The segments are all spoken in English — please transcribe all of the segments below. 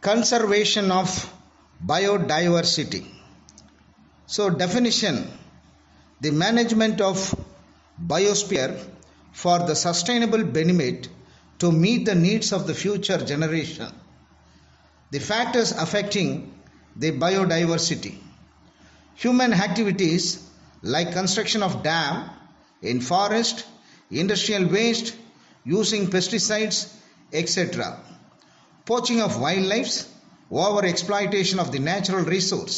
Conservation of biodiversity. So definition: the management of biosphere for the sustainable benefit to meet the needs of the future generation. The factors affecting the biodiversity: human activities like construction of dam in forest, industrial waste, using pesticides, etc. Poaching of wildlife, over exploitation of the natural resource,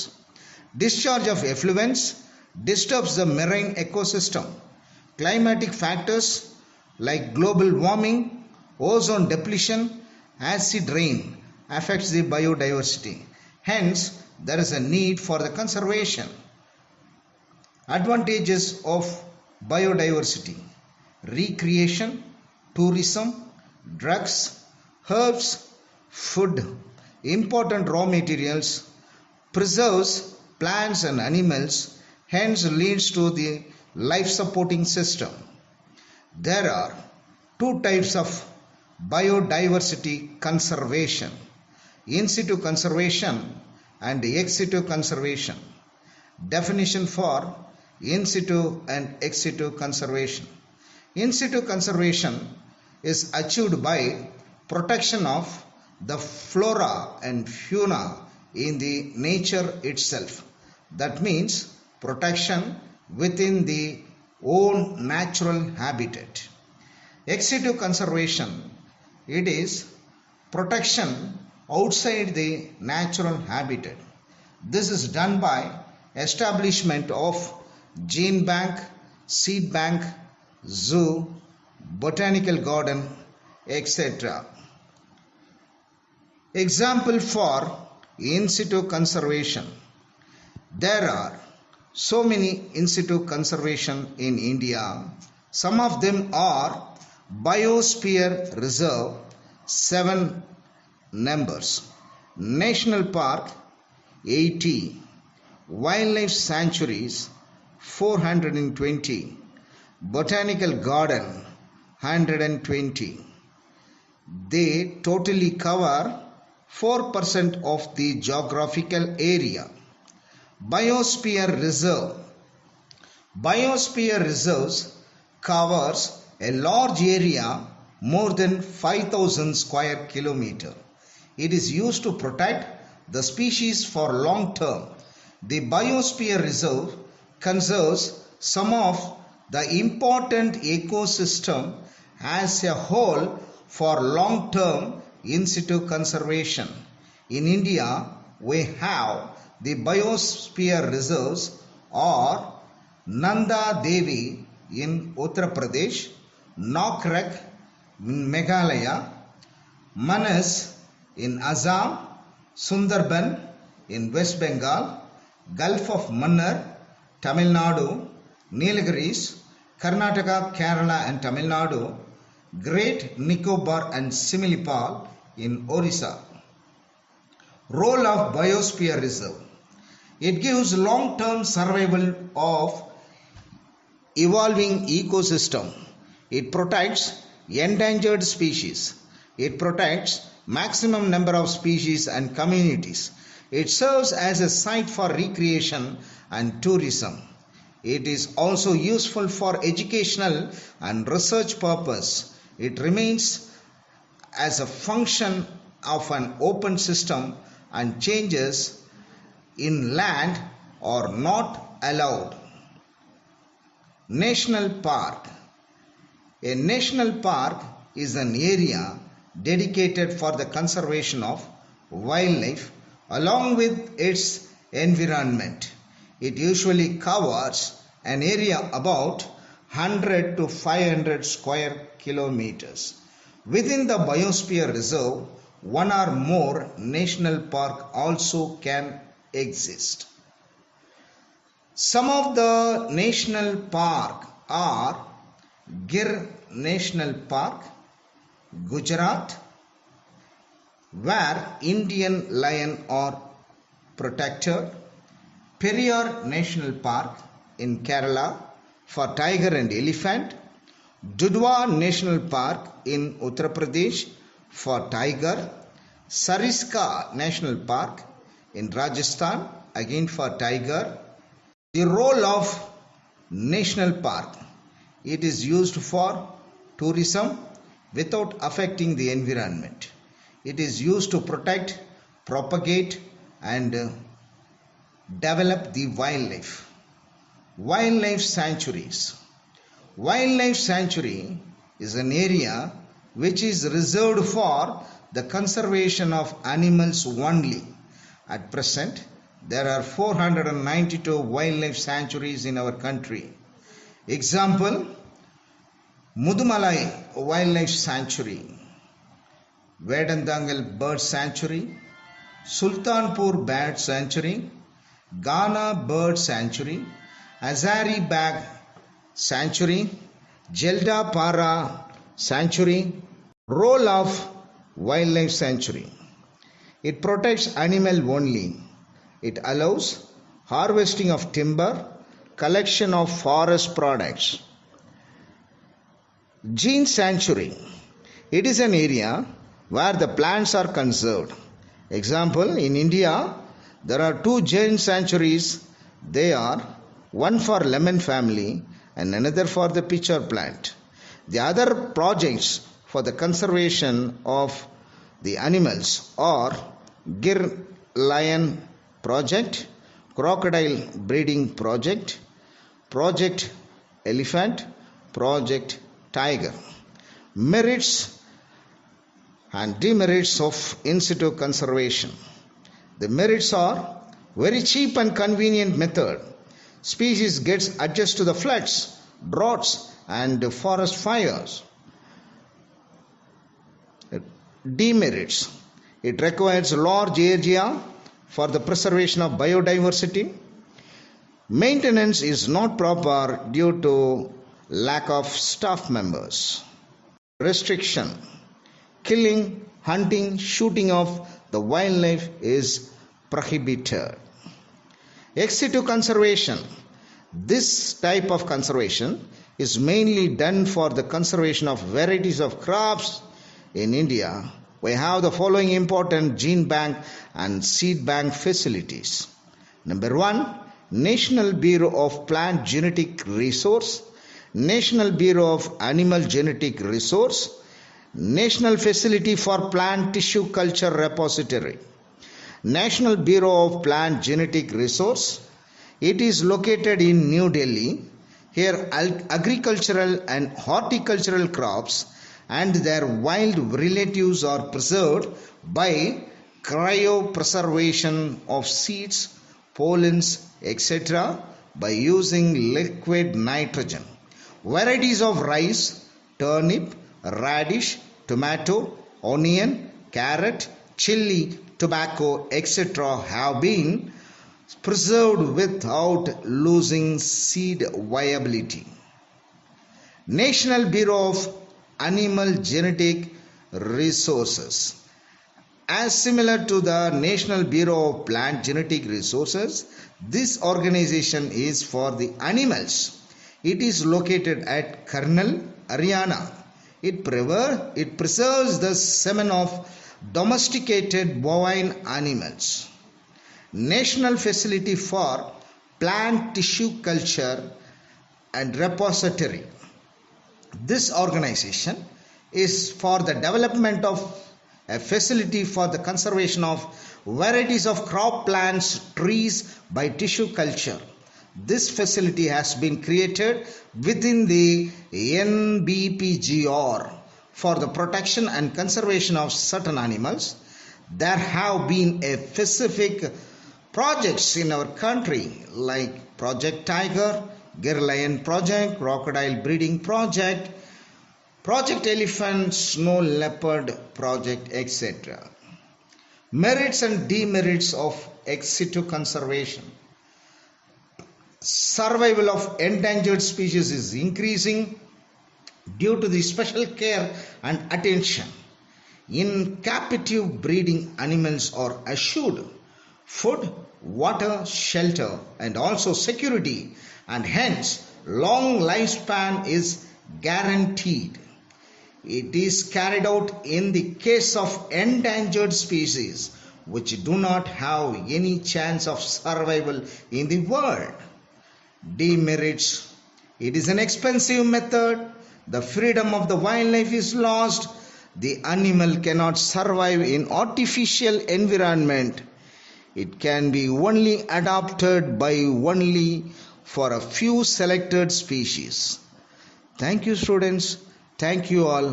discharge of effluents disturbs the marine ecosystem. Climatic factors like global warming, ozone depletion, acid rain affects the biodiversity. Hence, there is a need for the conservation. Advantages of biodiversity: recreation, tourism, drugs, herbs, food, important raw materials, preserves plants and animals, hence leads to the life supporting system. There are two types of biodiversity conservation: in situ conservation and ex situ conservation. Definition for in situ and ex situ conservation. In situ conservation is achieved by protection of the flora and fauna in the nature itself. That means protection within the own natural habitat. Ex situ conservation, it is protection outside the natural habitat. This is done by establishment of gene bank, seed bank, zoo, botanical garden, etc. Example for in situ conservation: there are so many in situ conservation in India. Some of them are Biosphere Reserve, 7 numbers, National Park, 80, Wildlife Sanctuaries, 420, Botanical Garden, 120. They totally cover 4% of the geographical area. Biosphere Reserve. Biosphere Reserves covers a large area, more than 5,000 square kilometer. It is used to protect the species for long term. The Biosphere Reserve conserves some of the important ecosystem as a whole for long term in situ conservation. In India, we have the biosphere reserves are Nanda Devi in Uttar Pradesh, Nokrek in Meghalaya, Manas in Assam, Sundarban in West Bengal, Gulf of Mannar, Tamil Nadu, Nilgiris, Karnataka, Kerala and Tamil Nadu, Great Nicobar and Similipal in Orissa. Role of Biosphere Reserve: it gives long-term survival of evolving ecosystem. It protects endangered species. It protects maximum number of species and communities. It serves as a site for recreation and tourism. It is also useful for educational and research purpose. It remains as a function of an open system, and changes in land are not allowed. National Park. A national park is an area dedicated for the conservation of wildlife along with its environment. It usually covers an area about 100 to 500 square kilometers. Within the Biosphere Reserve, one or more national park also can exist. Some of the national park are Gir National Park, Gujarat, where Indian lion are protected; Periyar National Park in Kerala for tiger and elephant; Dudhwa National Park in Uttar Pradesh for tiger; Sariska National Park in Rajasthan, again for tiger. The role of national park. It is used for tourism without affecting the environment. It is used to protect, propagate and develop the wildlife. Wildlife sanctuaries. Wildlife sanctuary is an area which is reserved for the conservation of animals only. At present, there are 492 wildlife sanctuaries in our country. Example, Mudumalai Wildlife Sanctuary, Vedantangal Bird Sanctuary, Sultanpur Bat Sanctuary, Ghana Bird Sanctuary, Azari Bag Sanctuary, Jelda Para Sanctuary. Role of Wildlife Sanctuary. It protects animal only. It allows harvesting of timber, collection of forest products. Gene Sanctuary. It is an area where the plants are conserved. Example, in India, there are two gene sanctuaries. They are one for lemon family and another for the pitcher plant. The other projects for the conservation of the animals are Gir Lion Project, Crocodile Breeding Project, Project Elephant, Project Tiger. Merits and demerits of in situ conservation. The merits are very cheap and convenient method. Species gets adjusted to the floods, droughts and forest fires. Demerits. It requires large area for the preservation of biodiversity. Maintenance is not proper due to lack of staff members. Restriction. Killing, hunting, shooting of the wildlife is prohibited. Ex situ conservation. This type of conservation is mainly done for the conservation of varieties of crops. In India, we have the following important gene bank and seed bank facilities. Number 1, National Bureau of Plant Genetic Resource, National Bureau of Animal Genetic Resource, National Facility for Plant Tissue Culture Repository. National Bureau of Plant Genetic Resource. It is located in New Delhi. Here agricultural and horticultural crops and their wild relatives are preserved by cryopreservation of seeds, pollens, etc. by using liquid nitrogen. Varieties of rice, turnip, radish, tomato, onion, carrot, chili, tobacco, etc. have been preserved without losing seed viability. National Bureau of Animal Genetic Resources. As similar to the National Bureau of Plant Genetic Resources, this organization is for the animals. It is located at Karnal, Haryana. It preserves the semen of domesticated bovine animals. National Facility for Plant Tissue Culture and Repository. This organization is for the development of a facility for the conservation of varieties of crop plants, trees by tissue culture. This facility has been created within the NBPGR for the protection and conservation of certain animals. There have been a specific projects in our country like Project Tiger, Gir Lion Project, Crocodile Breeding Project, Project Elephant, Snow Leopard Project, etc. Merits and demerits of ex situ conservation. Survival of endangered species is increasing due to the special care and attention. In captive breeding, animals are assured food, water, shelter and also security, and hence long lifespan is guaranteed. It is carried out in the case of endangered species which do not have any chance of survival in the world. Demerits: it is an expensive method. The freedom of the wildlife is lost. The animal cannot survive in artificial environment. It can be only adopted by only for a few selected species. Thank you students. Thank you all.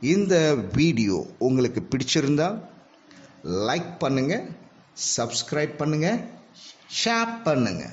இந்த video உங்களுக்கு பிடிச்சிருந்தா like பண்ணுங்க, subscribe பண்ணுங்க, share பண்ணுங்க.